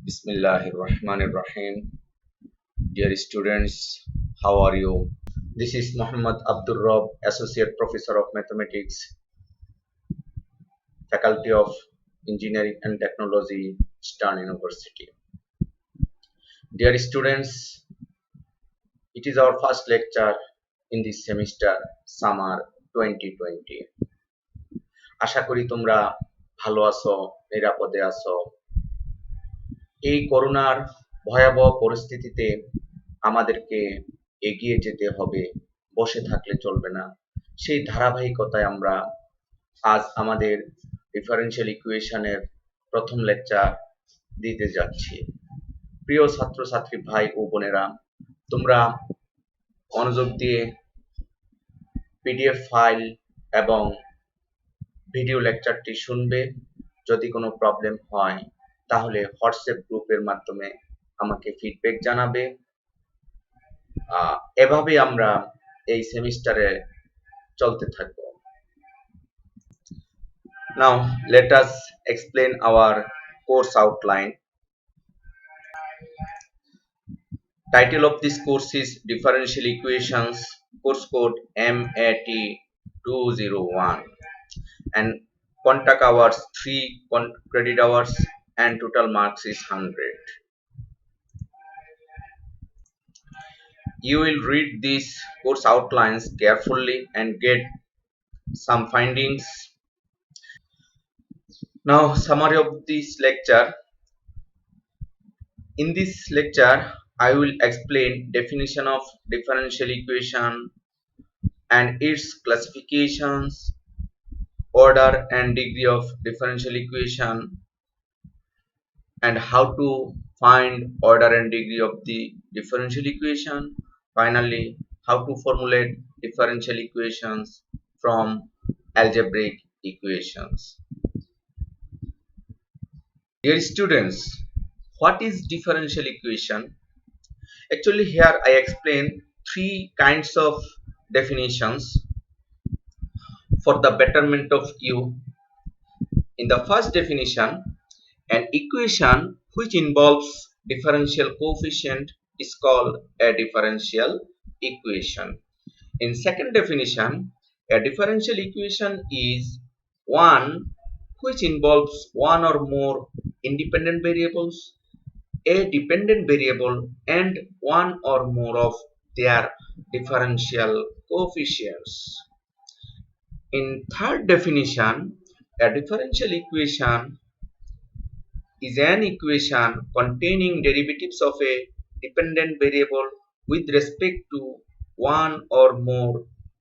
Bismillahirrahmanirrahim. Dear students, how are you? This is Muhammad Abdur, Associate Professor of Mathematics, Faculty of Engineering and Technology, Stern University. Dear students, it is our first lecture in this semester, Summer 2020. আশা করি তোমরা ভালো আছো, নিরাপদে আছো। এই করোনার ভয়াবহ পরিস্থিতিতে আমাদেরকে এগিয়ে যেতে হবে, বসে থাকলে চলবে না। সেই ধারাবাহিকতায় আমরা আজ আমাদের ডিফারেনশিয়াল ইকুয়েশনের প্রথম লেকচার দিতে যাচ্ছি। প্রিয় ছাত্রছাত্রী ভাই ও বোনেরা, তোমরা মনোযোগ দিয়ে পিডিএফ ফাইল এবং ভিডিও লেকচারটি শুনবে। যদি কোনো প্রবলেম হয় তাহলে হোয়াটসঅ্যাপ গ্রুপের মাধ্যমে আমাকে ফিডব্যাক জানাবে। এভাবে আমরা এই সেমিস্টারে চলতে থাকব। Now let us explain our course outline. Title of this course is Differential Equations, course code MAT201, and contact hours 3 credit hours and total marks is 100. You will read these course outlines carefully and get some findings. Now summary of this lecture. In this lecture I will explain definition of differential equation and its classifications, order and degree of differential equation, and how to find order and degree of the differential equation. Finally, how to formulate differential equations from algebraic equations. Dear students, what is differential equation? Actually, here I explain three kinds of definitions for the betterment of you. In the first definition, an equation which involves differential coefficient is called a differential equation. In second definition, a differential equation is one which involves one or more independent variables, a dependent variable, and one or more of their differential coefficients. In third definition, a differential equation is an equation containing derivatives of a dependent variable with respect to one or more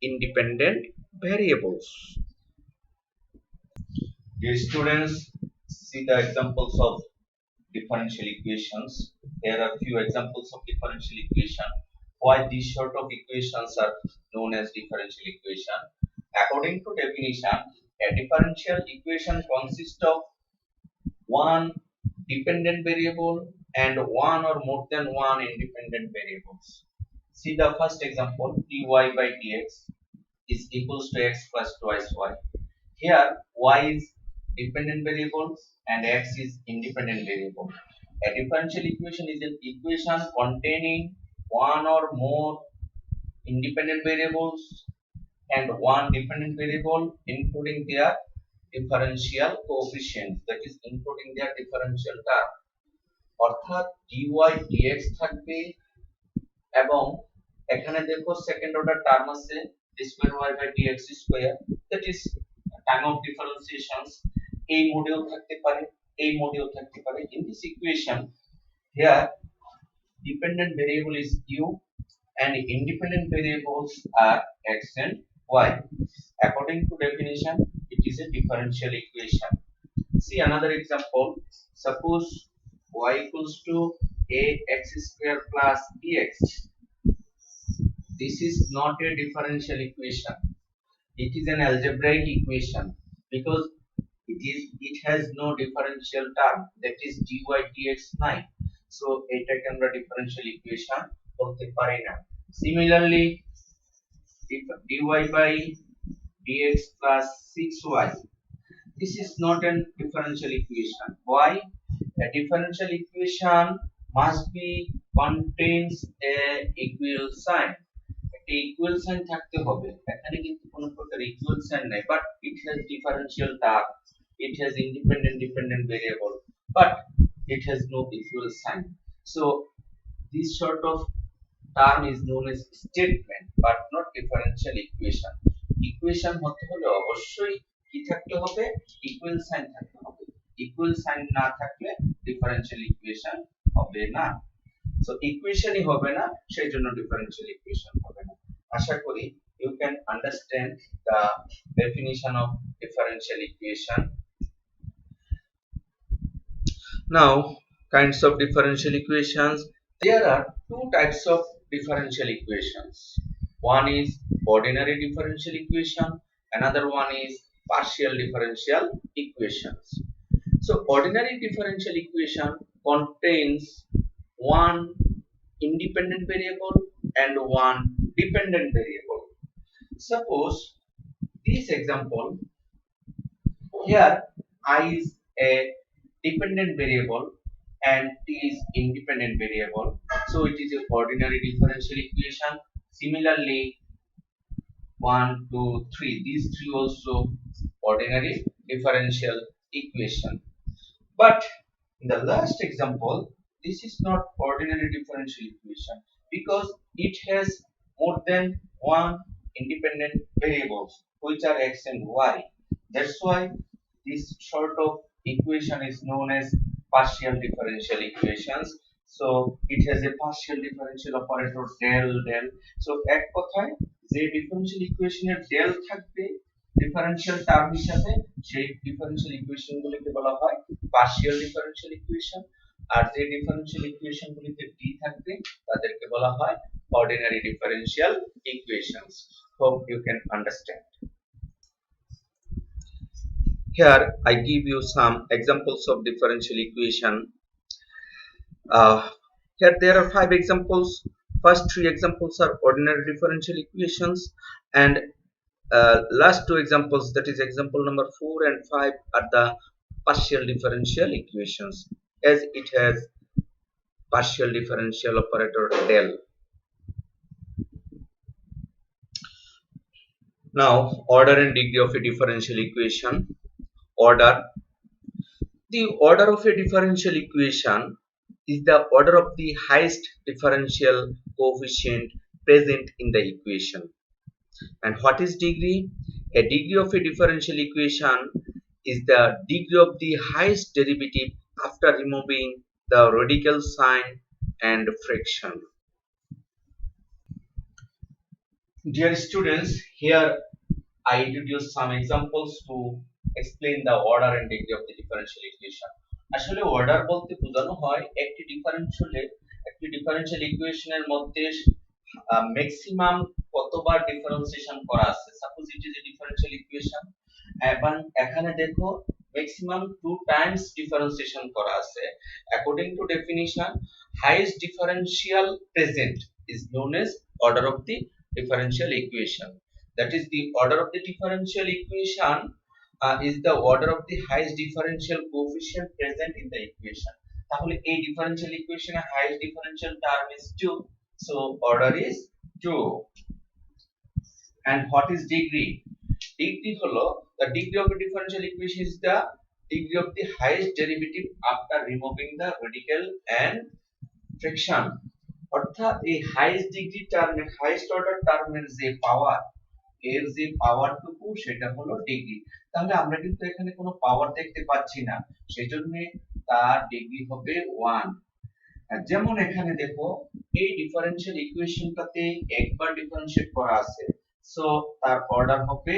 independent variables. Dear students, see the examples of differential equations. There are few examples of differential equation. Why these sort of equations are known as differential equation? According to definition, a differential equation consists of one dependent variable and one or more than one independent variables. See the first example, dy by dx is equals to x plus twice y. Here y is dependent variable and x is independent variable. A differential equation is an equation containing one or more independent variables and one dependent variable including their differential coefficients, that is including their differential term. অর্থাৎ dy dx থাকবে এবং এখানে দেখো second order term আছে d square y by dx square, that is time of differentiations. এই model থাকতে পারে, এই মডেল থাকতে পারে. In this equation, here dependent variable is u and independent variables are x and y. According to definition, it is a differential equation. See another example. Suppose y equals to ax square plus bx. This is not a differential equation. It is an algebraic equation because it has no differential term, that is dy dx নাই. So এটাকে আমরা differential equation বলতে পারি না. Similarly, dy by dx plus 6y, this is not a differential equation. Why? A differential equation must be contains a equal sign. একটা equal sign থাকতে হবে। এখানে কিন্তু কোনো প্রকার equal sign নাই, but it has differential term, it has independent dependent variable, but it has no equal sign. So this sort of term is known as statement, but not differential equation. Equation হতে হলে অবশ্যই কি থাকতে হবে? equal sign থাকতে হবে। equal sign না থাকলে differential equation হবে না। So equationই হবে না, সেই জন্য differential equation হবে না। আশা করি you can understand the definition of differential equation. Now, kinds of differential equations. There are two types of differential equations. One is ordinary differential equation, another one is partial differential equations. So ordinary differential equation contains one independent variable and one dependent variable. Suppose this example, here I is a dependent variable and t is independent variable, so it is a ordinary differential equation. Similarly 1 2 3, these three also ordinary differential equation. But in the last example, this is not ordinary differential equation because it has more than one independent variables which are x and y. That's why this sort of equation is known as partial differential equations. So it has a partial differential operator del del. So এক কথায় যে differential equation এর del থাকবে differential term হিসাবে, সেই differential equation গুলিকে বলা হয় partial differential equation, আর যে differential equation গুলিতে d থাকবে তাদেরকে বলা হয় ordinary differential equations. Hope you can understand. Here I give you some examples of differential equation. Here there are 5 examples. First 3 examples are ordinary differential equations, and last 2 examples, that is example number 4 and 5, are the partial differential equations, as it has partial differential operator del. Now order and degree of a differential equation. Order. The order of a differential equation is the order of the highest differential coefficient present in the equation. And what is degree? A degree of a differential equation is the degree of the highest derivative after removing the radical sign and fraction. Dear students, here I introduce some examples to explain the order and degree of the differential equation. আসলে order বলতে বোঝানো হয় একটি differential equation এর মধ্যে maximum কতবার differentiation করা আছে। Suppose it is a differential equation এবং এখানে দেখো ম্যাক্সিমাম 2 টাইমস ডিফারেন্সিয়েশন করা আছে। According to definition, highest differential present is known as order of the differential equation. That is, the order of the differential equation is the order of the highest differential coefficient present in the equation. তাহলে এই differential equation এর highest differential term is 2, so order is 2. And what is degree? Degree হলো the degree of a differential equation is the degree of the highest derivative after removing the radical and fraction. অর্থাৎ এই highest degree টার্মের highest order টার্মের যে পাওয়ার, এর যে পাওয়ারটুকু সেটা হলো ডিগ্রি। তাহলে আমরা কিন্তু এখানে কোনো পাওয়ার দেখতে পাচ্ছি না, সেজন্য তার ডিগ্রি হবে 1। যেমন এখানে দেখো এই ডিফারেন্সিয়াল ইকুয়েশনটাতে একবার ডিফারেন্সিয়েট করা আছে, সো তার অর্ডার হবে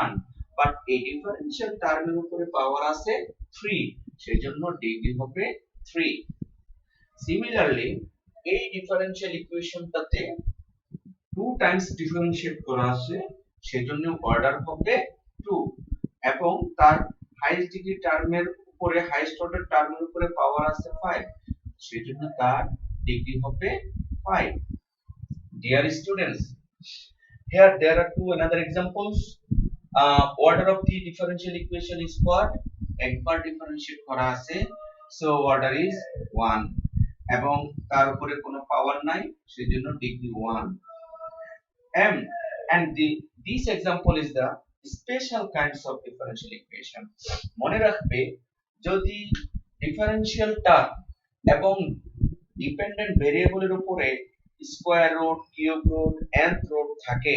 1, বাট এই ডিফারেন্সিয়াল টার্মের উপরে পাওয়ার আছে 3, সেজন্য ডিগ্রি হবে 3। সিমিলারলি এই ডিফারেন্সিয়াল ইকুয়েশনটাতে 2 টাইমস ডিফারেন্সিয়েট করা আছে, সেজন্য অর্ডার হবে 2, এবং তার হাইয়েস্ট ডিগ্রি টার্মের উপরে হাইয়েস্ট অর্ডার টার্মের উপরে পাওয়ার আছে 5, সেজন্য তার ডিগ্রি হবে 5। Dear students, here there are two another examples. Order of the differential equation is what? একবার ডিফারেন্সিয়েট করা আছে, সো অর্ডার ইজ 1 এবং তার উপরে কোনো পাওয়ার নাই সেজন্য degree 1 m and this example is the special kinds of differential equation মনে রাখবে যদি ডিফারেনশিয়াল টার্ম এবং ডিপেন্ডেন্ট ভেরিয়েবলের উপরে square root cube root nth root থাকে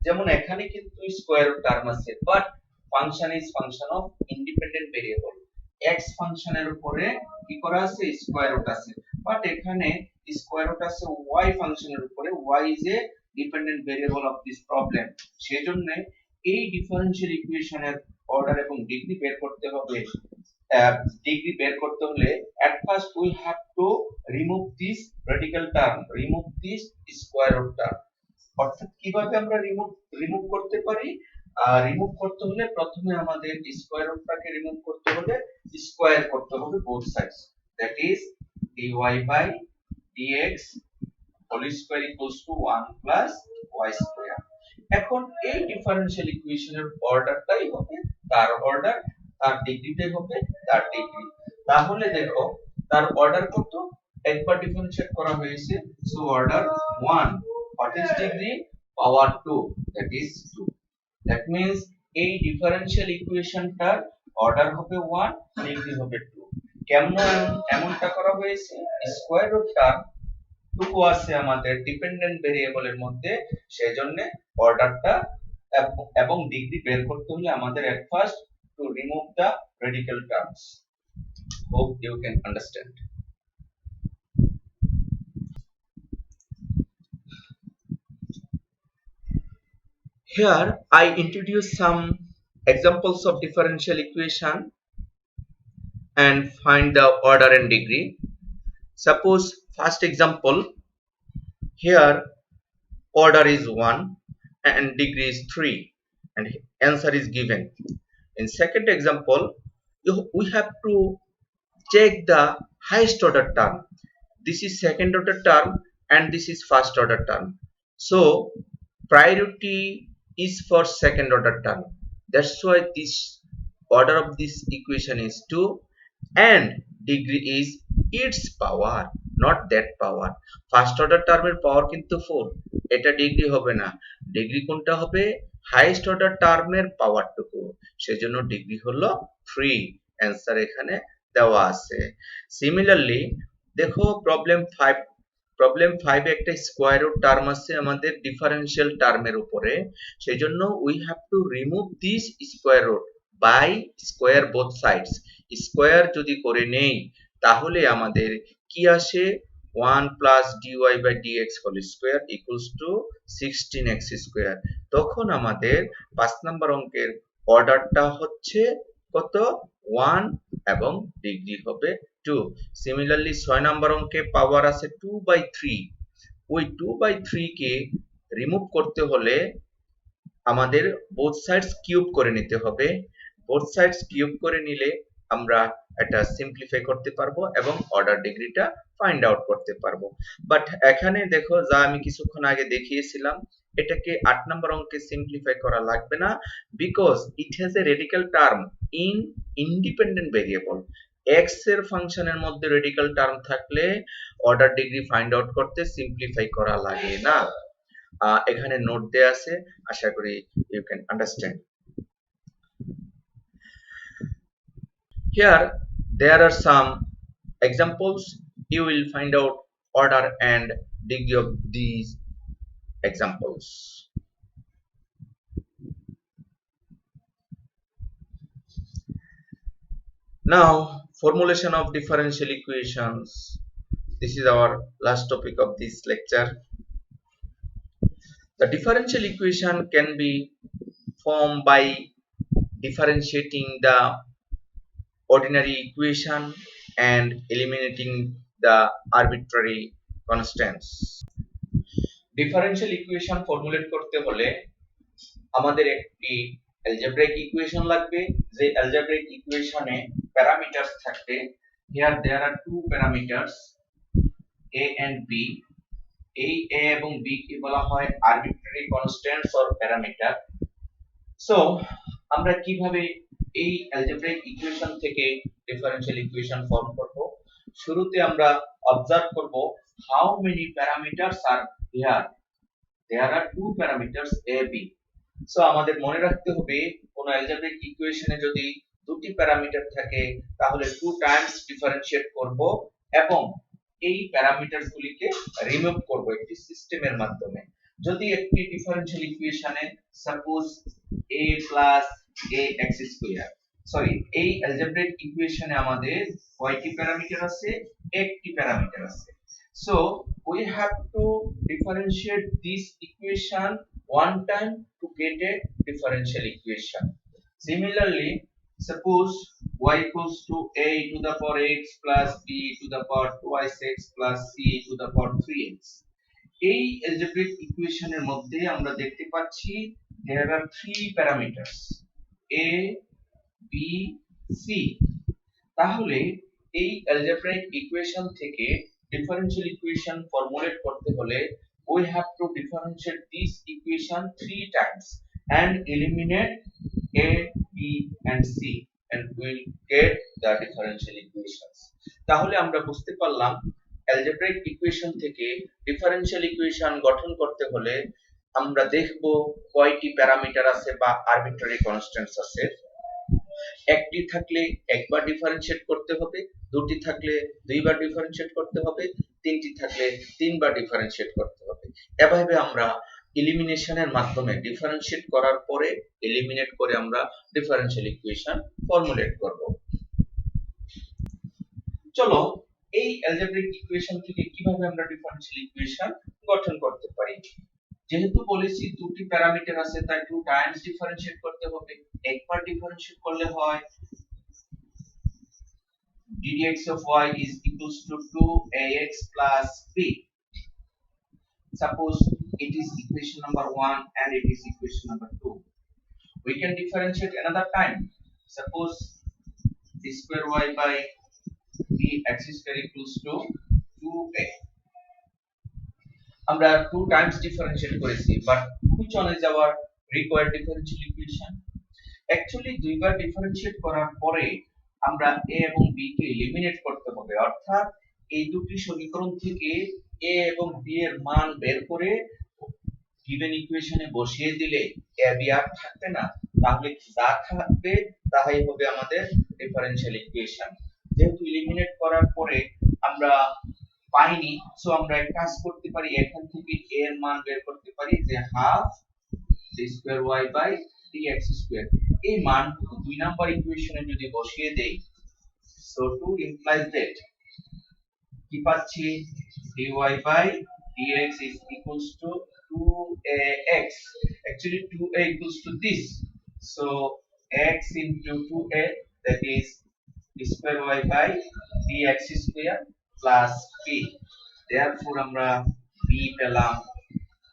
যেমন এখানে কিন্তু স্কয়ার রুট টার্ম আছে but function is function of independent variable x ফাংশনের উপরে কি করা আছে স্কয়ার রুট আছে বাট এখানে স্কয়ার রুট আছে y ফাংশনের উপরে y is a dependent variable of this problem সেজন্য এই ডিফারেনশিয়াল ইকুয়েশনের অর্ডার এবং ডিগ্রি বের করতে হবে ডিগ্রি বের করতে হলে at first we have to remove this radical term remove this square root term অর্থাৎ কিভাবে আমরা রিমুভ করতে পারি রিমুভ করতে হলে প্রথমে আমাদের স্কয়ার রুটটাকে রিমুভ করতে হলে স্কয়ার করতে হবে both sides that is dy by dx whole square equals to 1 plus y square এখন এই ডিফারেনশিয়াল ইকুয়েশনের অর্ডারটাই হবে তার অর্ডার তার ডিগ্রিটাই হবে তার ডিগ্রি তাহলে দেখো তার অর্ডার কত একবার ডিফারেনশিয়েট করা হয়েছে so order 1 what is degree power 2 that is 2 that means এই ডিফারেনশিয়াল ইকুয়েশনটার অর্ডার হবে 1 ডিগ্রি হবে 2 কেমন এমনটা করা হয়েছে স্কয়ার রুটটা 2 আছে আমাদের ডিপেন্ডেন্ট ভেরিয়েবলের মধ্যে সেজন্য অর্ডারটা এবং ডিগ্রি বের করতে হলে আমাদের at first to remove the radical terms hope you can understand here I introduce some examples of differential equation and find the order and degree suppose first example here order is 1 and degree is 3 and answer is given in second example we have to check the highest order term this is second order term and this is first order term so priority is for second order term that's why this order of this equation is 2 and degree is its power not that power first order term এর পাওয়ার কিন্তু 4 এটা degree হবে না degree কোনটা হবে highest order টার্মের পাওয়ারটুকু সেজন্য degree হলো 3 অ্যানসার এখানে দেওয়া আছে সিমিলারলি দেখো প্রবলেম 5 এ একটা স্কয়ার রুট টার্ম আছে আমাদের ডিফারেনশিয়াল টার্মের উপরে সেজন্য we have to remove this square root by square both sides square যদি করে নেই তাহলে আমাদের কি আসে 1 plus dy by dx whole square equals to 16x square তখন আমাদের 5 নম্বর অঙ্কের অর্ডারটা হচ্ছে কত 1 এবং ডিগ্রি হবে 2 সিমিলারলি 6 নম্বর অঙ্কে পাওয়ার আছে 2/3 ওই 2/3 কে রিমুভ করতে হলে আমাদের বোথ সাইডস কিউব করে নিতে হবে বোথ সাইডস কিউব করে নিলে আমরা এটা সিম্পলিফাই করতে পারবো এবং অর্ডার ডিগ্রিটা ফাইন্ড আউট করতে পারবো বাট এখানে দেখো যা আমি কিছুক্ষণ আগে দেখিয়েছিলাম এটাকে 8 নম্বর অঙ্কে সিম্পলিফাই করা লাগবে না because it has a radical term in independent variable x এর ফাংশনের মধ্যে রেডিক্যাল টার্ম থাকলে অর্ডার ডিগ্রি ফাইন্ড আউট করতে সিম্পলিফাই করা লাগে না এখানে নোট দেয়া আছে আশা করি you can understand here there are some examples you will find out order and degree of these examples now formulation of differential equations this is our last topic of this lecture the differential equation can be formed by differentiating the ordinary equation and eliminating the arbitrary constants differential equation formulate করতে হলে আমাদের একটি algebraic equation লাগবে যে algebraic equation-এ parameters থাকবে here there are two parameters a and b এই a এবং b কে বলা হয় arbitrary constants or parameter so আমরা কিভাবে এই অ্যালজেব্রাইক ইকুয়েশন থেকে ডিফারেনশিয়াল ইকুয়েশন ফর্ম করব? শুরুতে আমরা অবজার্ভ করব how many parameters are here. There are two parameters a b। So আমাদের মনে রাখতে হবে কোন অ্যালজেব্রিক ইকুয়েশনে যদি দুটি প্যারামিটার থাকে তাহলে টু টাইমস ডিফারেন্সিয়েট করব এবং এই প্যারামিটারস গুলিকে রিমুভ করব একটি সিস্টেমের মাধ্যমে। যদি একটি ডিফারেনশিয়াল ইকুয়েশনে suppose a plus a x square, sorry, এই অ্যালজেব্রিক ইকুয়েশনে আমাদের কয়টি প্যারামিটার আছে? একটি প্যারামিটার আছে। So we have to differentiate this equation one time to get a differential equation. Similarly, suppose y equals to a to the power x plus b to the power twice x plus c to the power 3x. এই algebraic equation এর মধ্যে আমরা দেখতে পাচ্ছি there are three parameters a b c। তাহলে এই algebraic equation থেকে differential equation formulate করতে হলে we have to differentiate this equation three times and eliminate a b and c and we'll get the differential equations। তাহলে আমরা বুঝতে পারলাম algebraic equation থেকে differential equation গঠন করতে হলে আমরা দেখব কয়টি প্যারামিটার আছে বা আরবিট্রারি কনস্ট্যান্টস আছে। একটি থাকলে একবার ডিফারেনশিয়েট করতে হবে, দুটি থাকলে দুইবার ডিফারেনশিয়েট করতে হবে, তিনটি থাকলে তিনবার ডিফারেনশিয়েট করতে হবে। এভাবে আমরা এলিমিনেশনের মাধ্যমে ডিফারেনশিয়েট করার পরে এলিমিনেট করে আমরা ডিফারেনশিয়াল ইকুয়েশন ফর্মুলেট করব। চলো এই অ্যালজেব্রিক ইকুয়েশন থেকে কিভাবে আমরা ডিফারেনশিয়াল ইকুয়েশন গঠন করতে পারি। যেহেতু বলেছি দুটি প্যারামিটার আছে তাই টু টাইমস ডিফারেনশিয়েট করতে হবে। একবার ডিফারেনশিয়েট করলে হয় ddx of y is equals to 2ax plus b. Suppose it is equation number 1 and it is equation number 2. We can differentiate another time. Suppose d square y by dx square equals to 2a. আমরা two times differentiate করেছি, but which one is our required differential equation? Actually দুইবার differentiate করার পরে আমরা a এবং b কে eliminate করতে হবে, অর্থাৎ এই দুটি সমীকরণ থেকে a এবং b এর মান বের করে গিভেন ইকুয়েশনে বসিয়ে দিলে a b আর থাকবে না, তাহলে যা থাকবে তাই হবে আমাদের ডিফারেনশিয়াল ইকুয়েশন। যেহেতু এলিমিনেট করার পরে আমরা পাইনি, সো আমরা এক কাজ করতে পারি, এখান থেকে a এর মান বের করতে পারি যে half d square y by dx square. এই মানটুকু দুই নাম্বার ইকুয়েশনে যদি বসিয়ে দেই, so 2 implies that কি পাচ্ছি dy by dx is equals to 2ax। Actually 2a equals to this, so x into 2a, that is square y by dx square plus b। therefore আমরা b পেলাম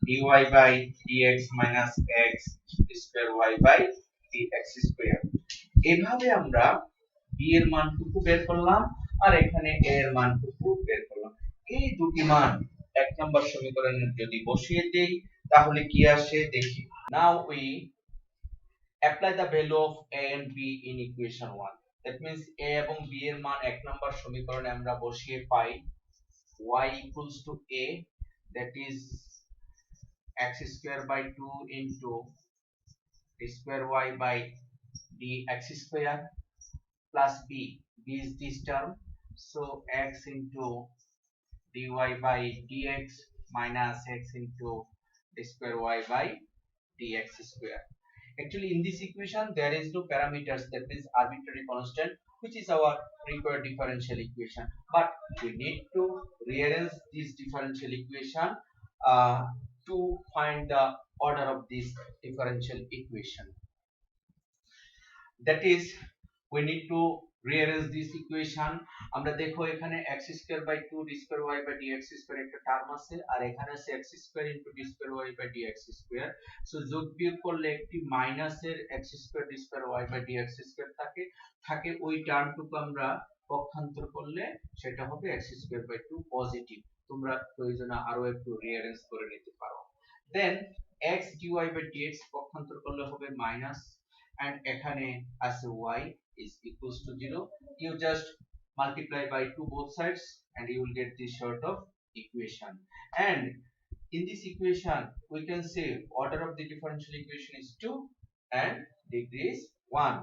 dy by dx minus x square y by dx square। এভাবে আমরা b এর মানটুকু বের করলাম আর এখানে a এর মানটুকু বের করলাম। এই দুটি মান এক নম্বর সমীকরণে যদি বসিয়ে দেই তাহলে কি আসে দেখি। Now we apply the value of a and b in equation 1. That means a এবং b এর মান এক নম্বর সমীকরণে আমরা বসিয়ে পাই y equals to a, that is x square by 2 into square y by dx square plus b is this term, so x into dy by dx minus x into square y by dx square। Actually in this equation there is no parameters, that means arbitrary constant, which is our required differential equation, but we need to rearrange this differential equation to find the order of this differential equation। That is, we need to rearrange this equation। আমরা দেখো এখানে x square by 2 d square y by dx square একটা term আছে আর এখানে আছে x square into d square y by dx square, so যোগ বিয়োগ করলে একটি মাইনাসের x square d square y by dx square থাকে ওই টার্মটুকু আমরা পক্ষান্তর করলে সেটা হবে x square by 2 পজিটিভ। তোমরা প্রয়োজনে আরো একটু রিঅ্যারেঞ্জ করে নিতে পারো। দেন x dy by dx পক্ষান্তর করলে হবে মাইনাস and এখানে আছে y is equals to 0. You just multiply by 2 both sides and you will get this sort of equation. And in this equation we can say order of the differential equation is 2 and degree is 1.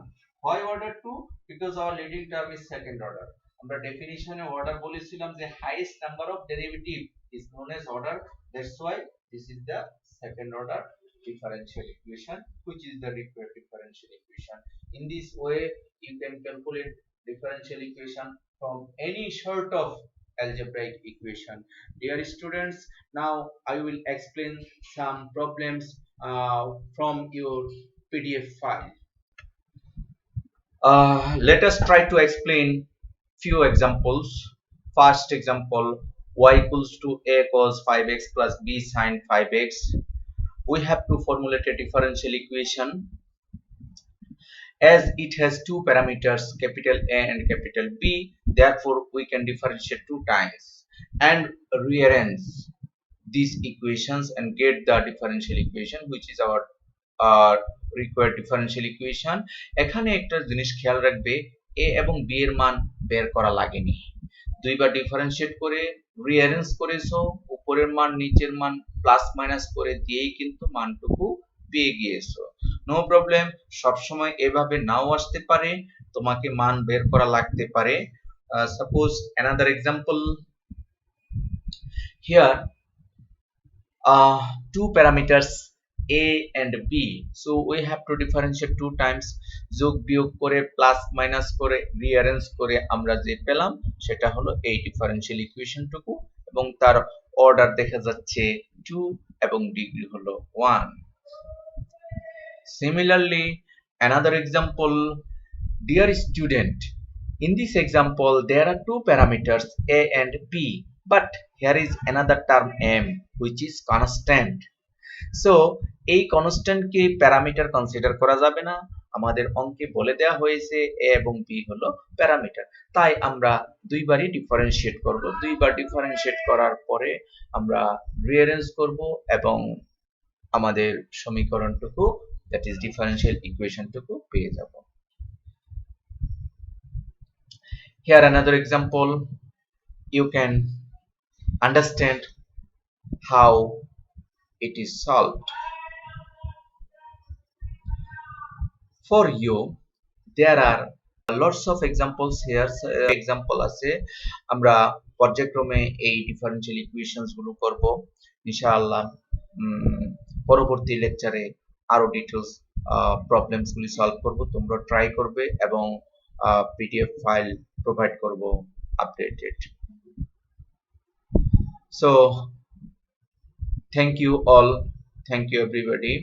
Why order 2? Because our leading term is second order. আমরা ডেফিনিশনে order বলেছিলাম যে highest number of derivative is known as order. That's why this is the second order differential equation, which is the required differential equation. In this way you can calculate differential equation from any sort of algebraic equation. Dear students, now I will explain some problems from your PDF file. Let us try to explain few examples. First example, y equals to a cos 5x plus b sin 5x. We have to formulate a differential equation as it has two parameters, capital A and capital B. Therefore we can differentiate two times and rearrange these equations and get the differential equation, which is our required differential equation. এখানে একটা জিনিস খেয়াল রাখবে, a এবং b এর মান বের করা লাগেনি, দুইবার ডিফারেন্সিয়েট করে রিঅ্যারেঞ্জ করেছো, উপরের মান নিচের মান প্লাস মাইনাস করে দিয়েই কিন্তু মানটুকু পেয়ে গিয়েছো। নো প্রবলেম, সব সময় এভাবে নাও আসতে পারে, তোমাকে মান বের করা লাগতে পারে। Suppose another example, here two parameters a and b, so we have to differentiate two times, যোগ বিয়োগ করে প্লাস মাইনাস করে রিঅ্যারেঞ্জ করে আমরা যে পেলাম সেটা হলো এই ডিফারেনশিয়াল ইকুয়েশন টুকু, এবং তার অর্ডার দেখা যাচ্ছে 2 এবং ডিগ্রি হলো 1. Similarly, another example, dear student, in this example there are two parameters a and b, but here is another term m which is constant. So এই কনস্ট্যান্ট কে প্যারামিটার কনসিডার করা যাবে না, আমাদের অঙ্কে বলে দেওয়া হয়েছে a এবং b হলো প্যারামিটার, তাই আমরা দুইবারই ডিফারেনশিয়েট করব। দুইবার ডিফারেনশিয়েট করার পরে আমরা রিঅ্যারেঞ্জ করব এবং আমাদের সমীকরণটুকু, that is differential equation টুকু পেয়ে যাব। Here another example, you can understand how it is solved. For you there are lots of examples here. Example আছে, আমরা পর্যায়ক্রমে এই ডিফারেনশিয়াল ইকুয়েশনস গুলো করব ইনশাআল্লাহ। পরবর্তী লেকচারে আরো ডিটেইলস প্রবলেমস গুলি সলভ করব, তোমরা ট্রাই করবে এবং পিডিএফ ফাইল প্রোভাইড করব updated. So thank you all, thank you everybody.